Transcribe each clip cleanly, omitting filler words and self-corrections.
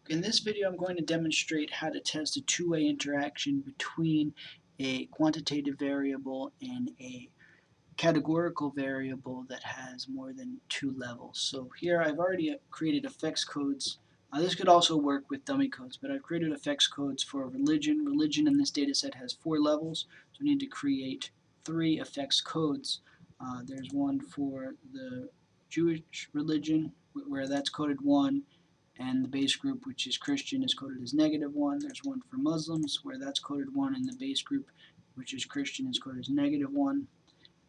In this video, I'm going to demonstrate how to test a two-way interaction between a quantitative variable and a categorical variable that has more than two levels. So here I've already created effects codes. This could also work with dummy codes, but I've created effects codes for religion. Religion in this data set has 4 levels, so we need to create 3 effects codes. There's one for the Jewish religion, where that's coded 1, and the base group, which is Christian, is coded as -1. There's one for Muslims, where that's coded 1, and the base group, which is Christian, is coded as -1.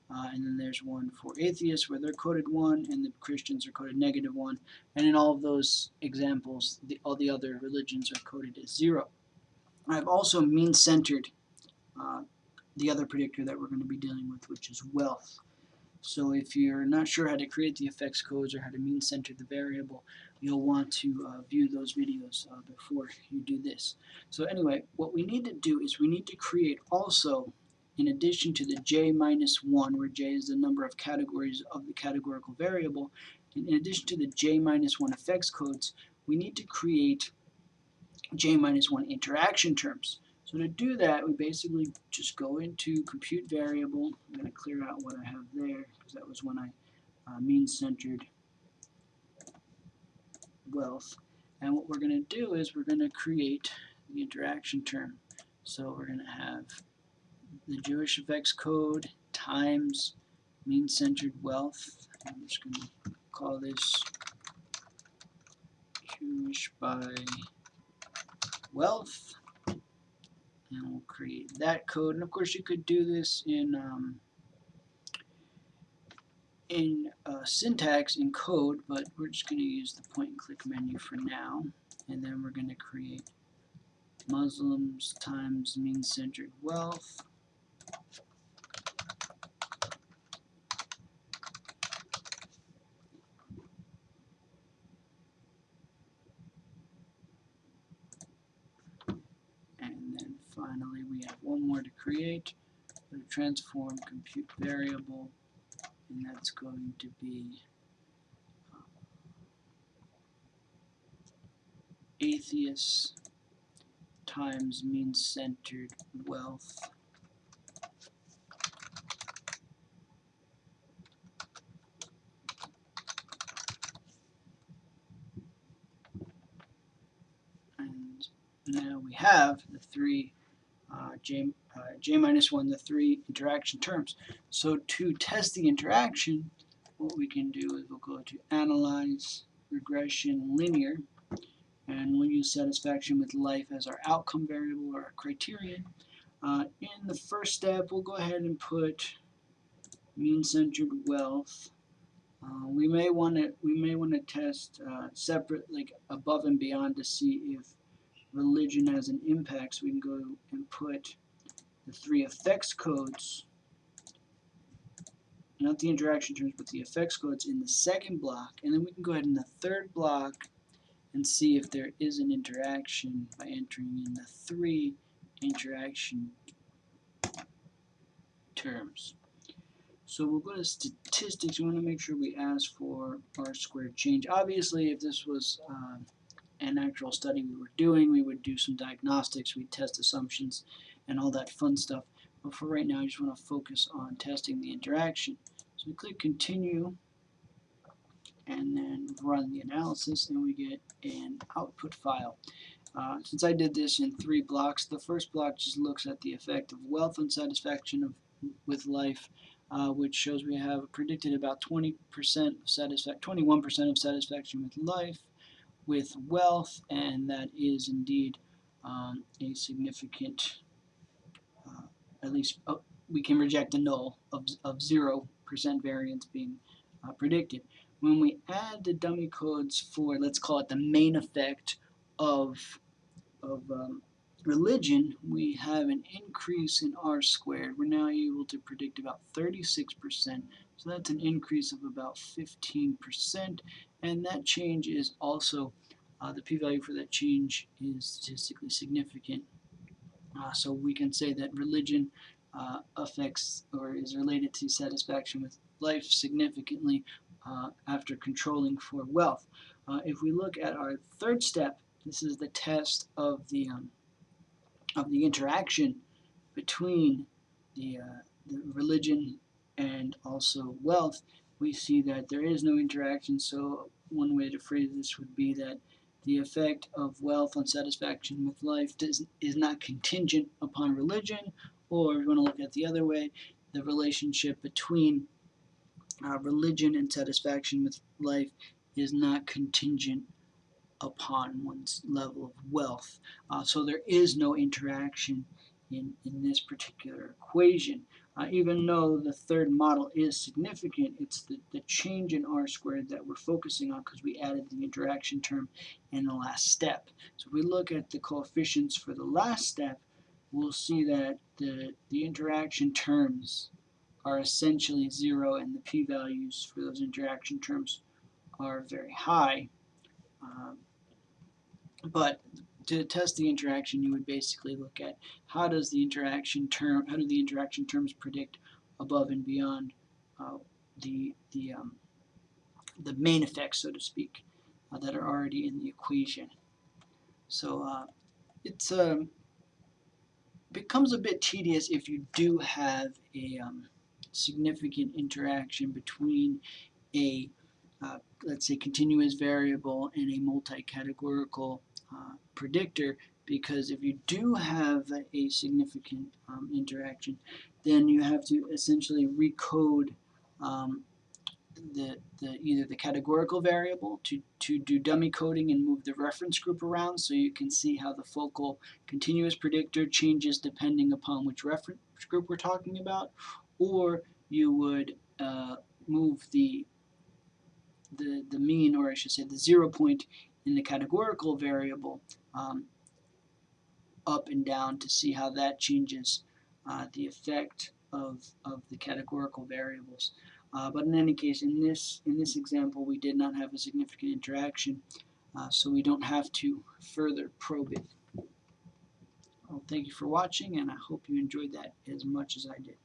And then there's one for atheists, where they're coded 1, and the Christians are coded -1. And in all of those examples, all the other religions are coded as 0. I've also mean-centered the other predictor that we're going to be dealing with, which is wealth. So if you're not sure how to create the effects codes or how to mean-center the variable, you'll want to view those videos before you do this. So anyway, what we need to do is we need to create also, in addition to the j-1, where j is the number of categories of the categorical variable, in addition to the j-1 effects codes, we need to create j-1 interaction terms. So to do that, we basically just go into compute variable. I'm going to clear out what I have there, because that was when I mean-centered wealth. And what we're going to do is we're going to create the interaction term. So we're going to have the Jewish effects code times mean-centered wealth. I'm just going to call this Jewish by wealth. And we'll create that code. And of course, you could do this in syntax in code, but we're just going to use the point-and-click menu for now. And then we're going to create Muslims times mean-centered wealth. And then finally, we have one more to create, the transform compute variable, and that's going to be atheists times mean-centered wealth. And now we have the three j-1, the 3 interaction terms. So to test the interaction, what we can do is we'll go to Analyze, Regression, Linear, and we'll use satisfaction with life as our outcome variable or our criterion. In the first step, we'll go ahead and put mean-centered wealth. We may want to test separate, like above and beyond, to see if religion has an impact. So we can go and put the 3 effects codes, not the interaction terms, but the effects codes in the second block, and then we can go ahead in the third block and see if there is an interaction by entering in the 3 interaction terms. So we'll go to statistics. We want to make sure we ask for R-squared change. Obviously, if this was an actual study we were doing, we would do some diagnostics, we'd test assumptions, and all that fun stuff. But for right now, I just want to focus on testing the interaction. So we click Continue, and then run the analysis, and we get an output file. Since I did this in 3 blocks, the first block just looks at the effect of wealth on satisfaction with life, which shows we have predicted about 21% of satisfaction with life, with wealth, and that is indeed a significant, at least we can reject a null of 0% variance being predicted. When we add the dummy codes for, let's call it the main effect of religion, we have an increase in R-squared. We're now able to predict about 36%, so that's an increase of about 15%, and that change is also, the p-value for that change is statistically significant. So we can say that religion affects or is related to satisfaction with life significantly after controlling for wealth. If we look at our third step, This is the test of the interaction between the religion and also wealth. We see that there is no interaction. So one way to phrase this would be that the effect of wealth on satisfaction with life is not contingent upon religion, or if you want to look at the other way, the relationship between religion and satisfaction with life is not contingent upon one's level of wealth. So there is no interaction in this particular equation. Even though the third model is significant, it's the change in r squared that we're focusing on because we added the interaction term in the last step. So if we look at the coefficients for the last step, we'll see that the interaction terms are essentially zero, and the p-values for those interaction terms are very high. But to test the interaction, you would basically look at how do the interaction terms predict above and beyond the main effects, so to speak, that are already in the equation. So it becomes a bit tedious if you do have a significant interaction between a let's say continuous variable and a multi-categorical predictor, because if you do have a significant interaction, then you have to essentially recode either the categorical variable to do dummy coding and move the reference group around, so you can see how the focal continuous predictor changes depending upon which reference group we're talking about, or you would move the mean, or I should say the 0 point in the categorical variable up and down to see how that changes the effect of the categorical variables. But in any case, in this example, we did not have a significant interaction, so we don't have to further probe it. Well, thank you for watching, and I hope you enjoyed that as much as I did.